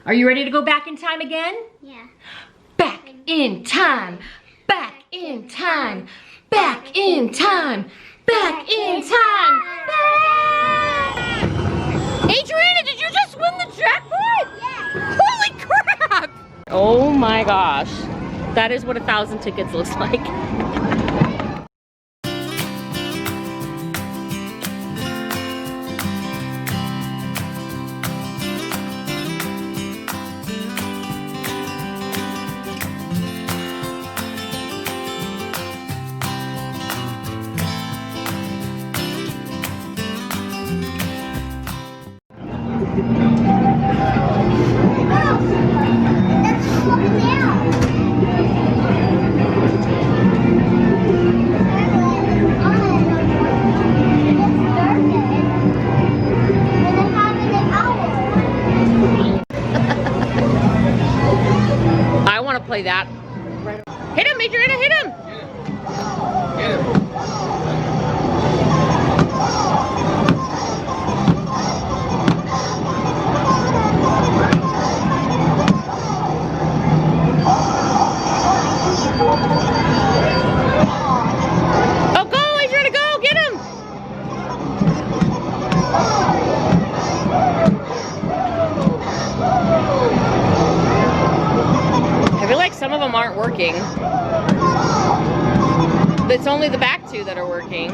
Are you ready to go back in time again? Yeah. Back in time. Back in time. Back in time. Back in time. Back. Adriana, did you just win the jackpot? Yeah. Holy crap! Oh my gosh. That is what 1,000 tickets looks like. I want to play that. Hit him, Adriana, hit him! Get him. Oh, go, Adriana, go, get him! I feel like some of them aren't working. It's only the back two that are working.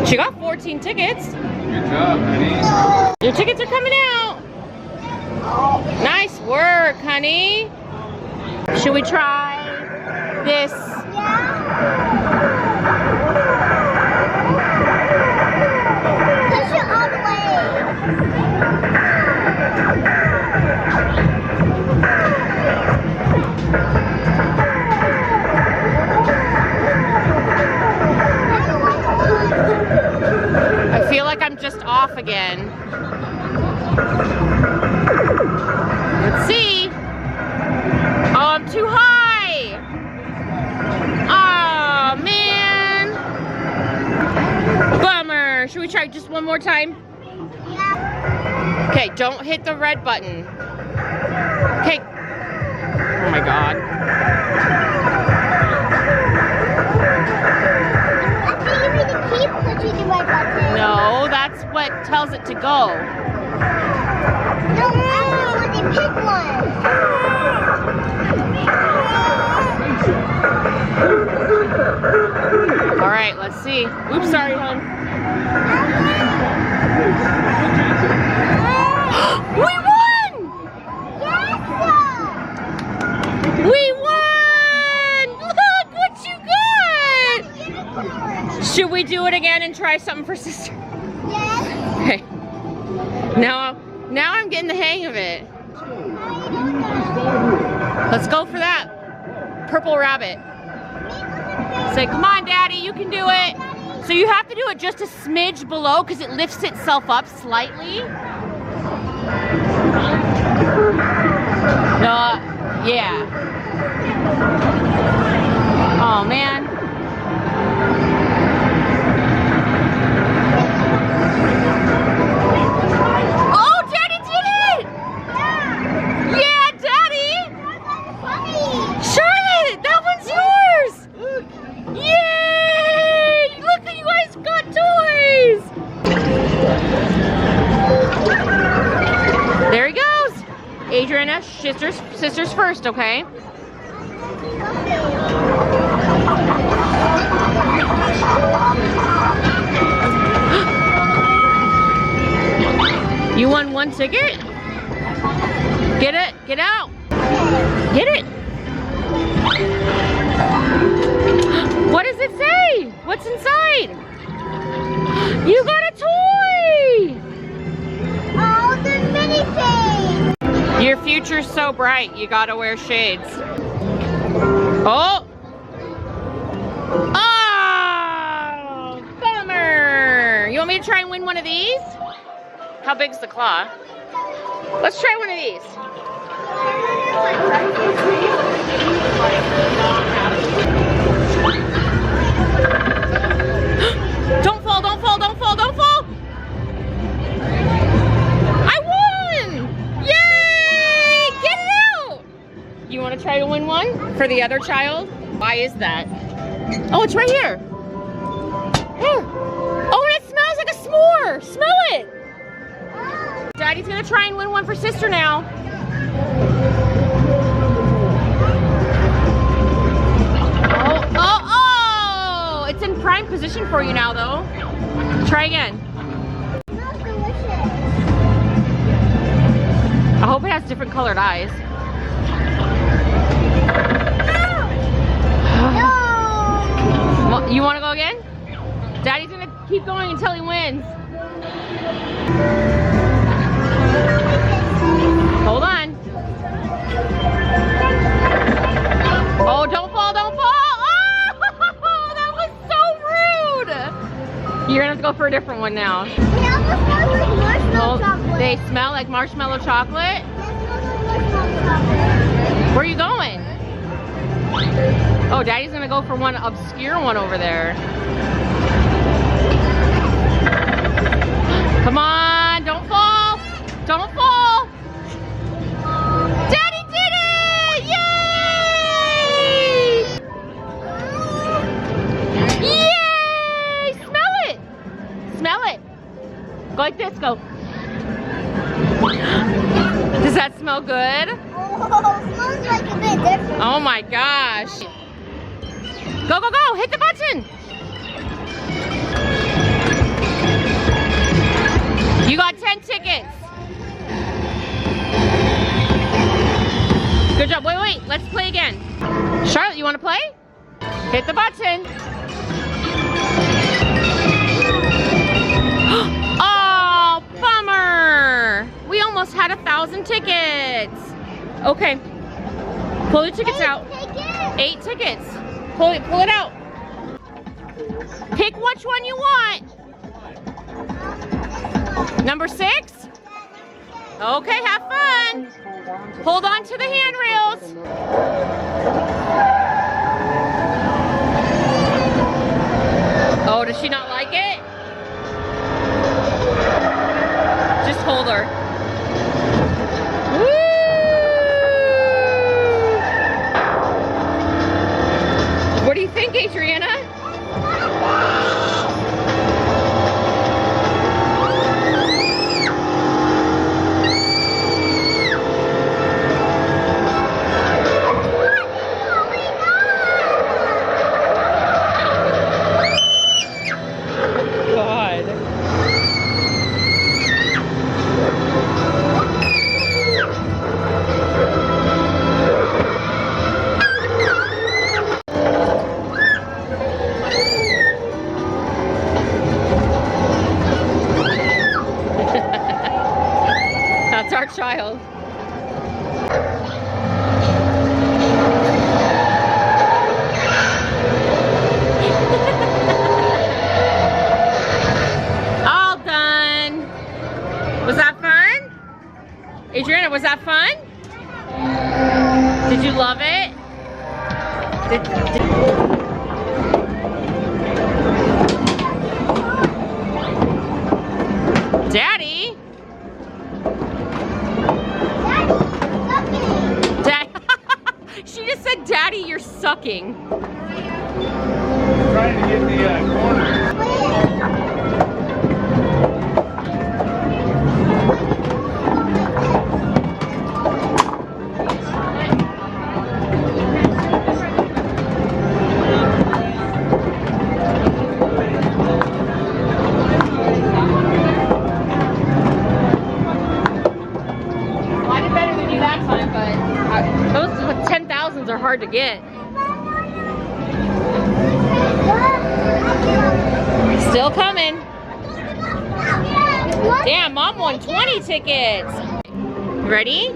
She got 14 tickets. Good job, honey. Your tickets are coming out. Nice work, honey. Should we try this? Push it all the way. I feel like I'm just off again. Let's see. Oh, I'm too high. Oh, man. Bummer. Should we try just one more time? Yeah. Okay, don't hit the red button. Okay. Oh my God. I think you need to keep pushing the right button. No, that's what tells it to go. No, actually, when you pick one. All right, let's see. Oops, sorry, hon. We won! Yes! We won! Look what you got! Should we do it again and try something for sister? Yes! Okay. Now I'm getting the hang of it. Let's go for that purple rabbit. Say, come on, Daddy, you can do it. So you have to do it just a smidge below because it lifts itself up slightly. No, yeah. Oh, man. Oh, Daddy did it! Yeah, Daddy! Charlotte, that one's yours! Yay! Look, you guys got toys! There he goes. Adriana, sisters first, okay? You won one ticket? Get it, get out. Get it. What does it say? What's inside? You got a toy! Oh, the minifig! Your future's so bright, you gotta wear shades. Oh! Oh! Bummer! You want me to try and win one of these? How big's the claw? Let's try one of these. Don't fall, don't fall, don't fall, don't fall! For the other child? Why is that? Oh, it's right here. Oh, and it smells like a s'more. Smell it. Daddy's gonna try and win one for sister now. Oh, it's in prime position for you now though. Try again. It smells delicious. I hope it has different colored eyes. No. You wanna go again? Daddy's gonna keep going until he wins. Hold on. Oh, don't fall, don't fall. Oh, that was so rude. You're gonna have to go for a different one now. They almost smell like marshmallow chocolate. They smell like marshmallow chocolate? They smell like marshmallow chocolate. Where are you going? Oh, Daddy's gonna go for one obscure one over there. Come on, don't fall. Don't fall. Daddy did it! Yay! Yay! Smell it. Smell it. Go like this, go. Does that smell good? Oh, it smells like a bit different. Oh my gosh. Go, go, go. Hit the button. You got 10 tickets. Good job. Wait, wait. Let's play again. Charlotte, you want to play? Hit the button. Oh, bummer. We almost had 1,000 tickets. Okay. Pull your tickets out. 8 tickets. Pull it out. Pick which one you want. Number 6? Okay, have fun. Hold on to the handrails. Oh, does she not like it? Just hold her. Woo! What do you think, Adriana? That's our child. All done. Was that fun? Adriana, was that fun? Did you love it? Daddy? She just said, Daddy, you're sucking. Trying to get the corner. Well, I did better than you that time, but those 10,000s are hard to get. Still coming. Damn, Mom won 20 tickets. Ready?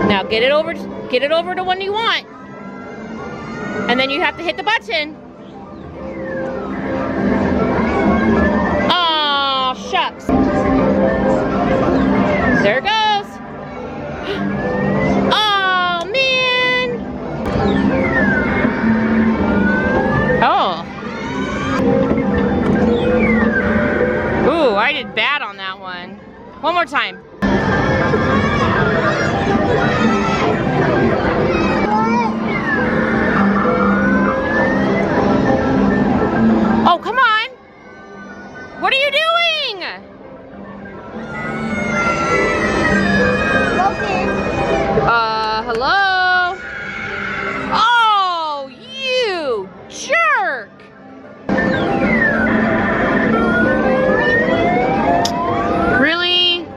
Now get it over to one you want. And then you have to hit the button. Oh, shucks. There it goes. Oh, man. Oh. Ooh, I did bad on that one. One more time. come on. What are you doing? Hello? Oh, you jerk. Really?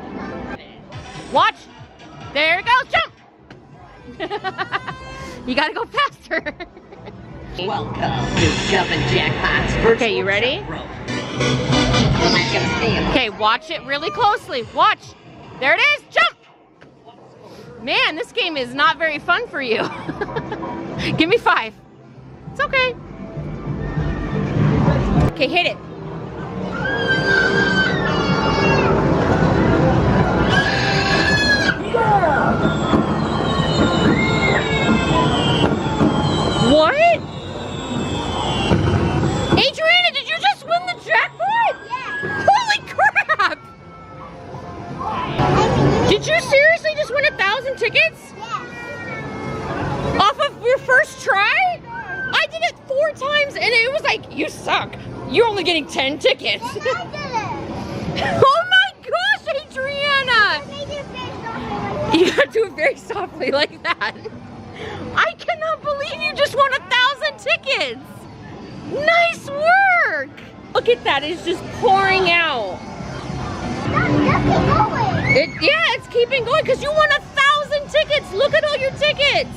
Watch. There it goes. Jump. You gotta go faster. Welcome to Jumpin' Jackpot's virtual. Okay, you ready? Okay, watch it really closely. Watch. There it is. Jump. Man, this game is not very fun for you. Give me 5. It's okay. Okay, hit it. What? Adriana, did you just win the jackpot? Yeah. Holy crap! Did you seriously just win 1,000 tickets? Yeah. Off of your first try? I did it 4 times and it was like, you suck. You're only getting 10 tickets. I did it. Oh my gosh, Adriana! I made it very softly. You gotta do it very softly like that. I cannot believe you just won 1,000 tickets. Nice work. Look at that, it's just pouring out. It's keeping going because you won 1,000 tickets. Look at all your tickets.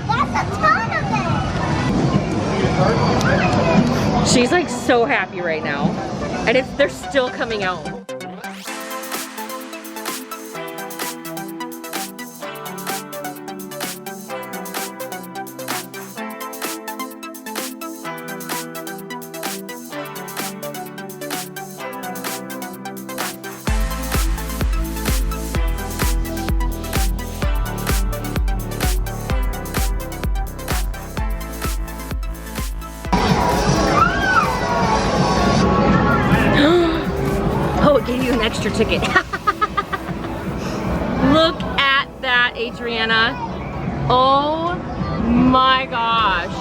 That's a ton of it. She's like so happy right now. And they're still coming out. Oh, it gave you an extra ticket. Look at that, Adriana. Oh my gosh.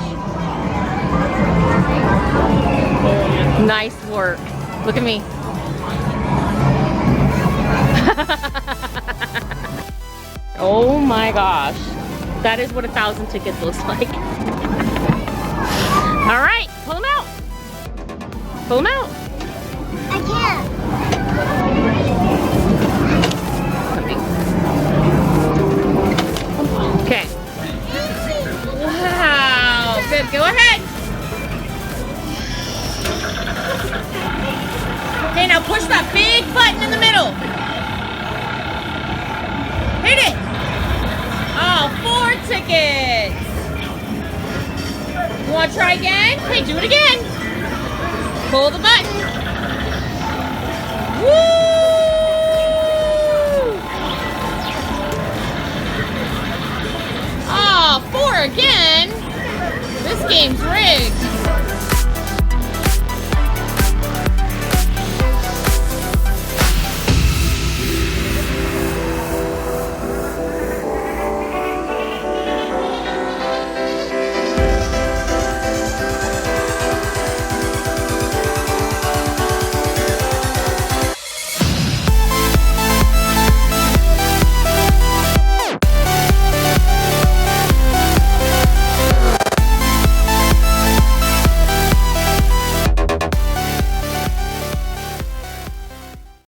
Nice work. Look at me. Oh my gosh. That is what 1,000 tickets looks like. All right, pull them out. Pull them out. I can't. Okay. Wow. Good. Go ahead. Okay, now push that big button in the middle. Hit it. Oh, 4 tickets. You want to try again? Okay, do it again. Pull the button.